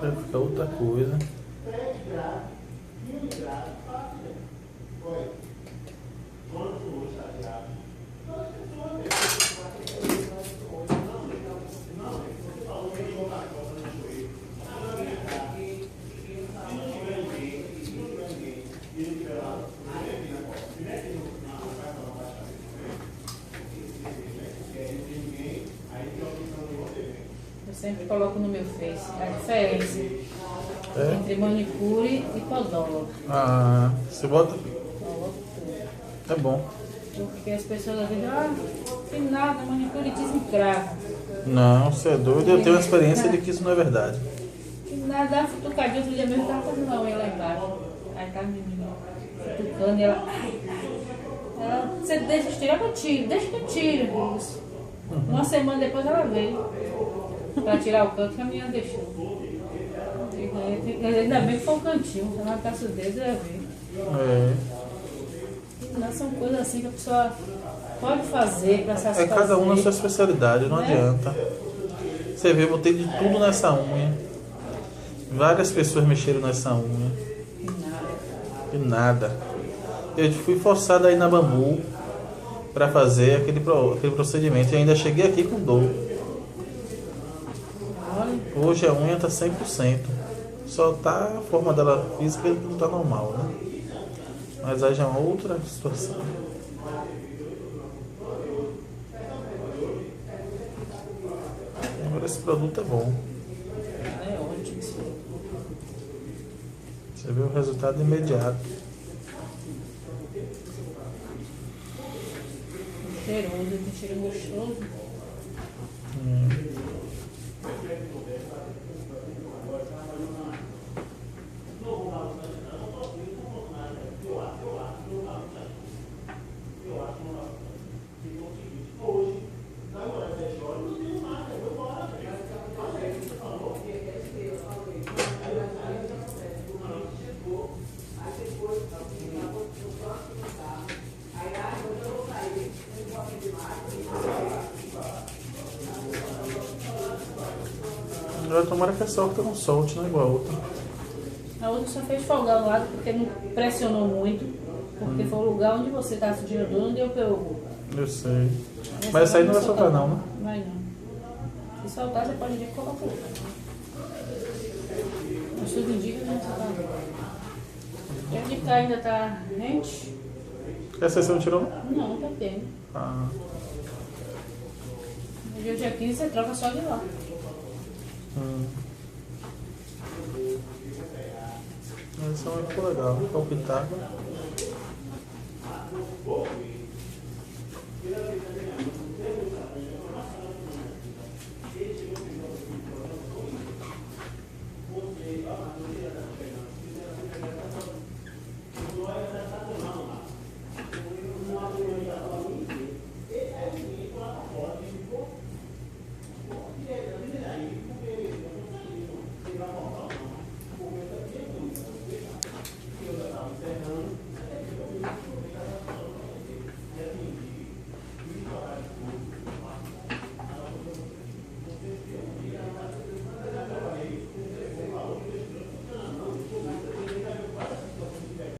Vai ficar outra coisa. Eu sempre coloco no meu Face a diferença entre manicure e podólogo. Ah, você bota? Coloco tudo. É bom. Porque as pessoas dizem, tem nada, manicure desencrava. Não, você é doido. Eu tenho uma experiência de que isso não é verdade. Tem nada, dá futucadinha, outro dia mesmo tava fazendo uma unha lá embaixo. Aí tá a menina futucando e ela, você deixa eu tirar, eu tiro, deixa que eu tiro. Isso. Uma semana depois ela veio pra tirar o canto que a menina deixou. Ainda bem que foi um cantinho, se não ficasse o dedo, eu ia ver. Não, são coisas assim que a pessoa pode fazer para satisfazer. É cada um na sua especialidade, não adianta. Você vê, eu botei de tudo nessa unha. Várias pessoas mexeram nessa unha. E nada. Eu fui forçado a ir na Bambu para fazer aquele procedimento e ainda cheguei aqui com dor. Hoje a unha está 100%. Só tá a forma dela física que não está normal, né? Mas aí já é uma outra situação. Agora esse produto é bom. É ótimo isso. Você vê o resultado imediato. Cheiroso, tem cheiro gostoso. Agora tomara que essa outra não solte, não é igual a outra. A outra só fez folgar no lado porque não pressionou muito. Porque foi o lugar onde você estava sentindo dor, onde eu pego. Eu sei. Mas essa aí não vai soltar não, né? Vai não. Se soltar, você pode ver que coloca outra. Mas tudo indica que não soltar não. E de cá ainda tá rente? Essa você não tirou? Não, tá tendo. Ah. No dia 15 você troca só de lá. Mas essa unha ficou legal, palpitada.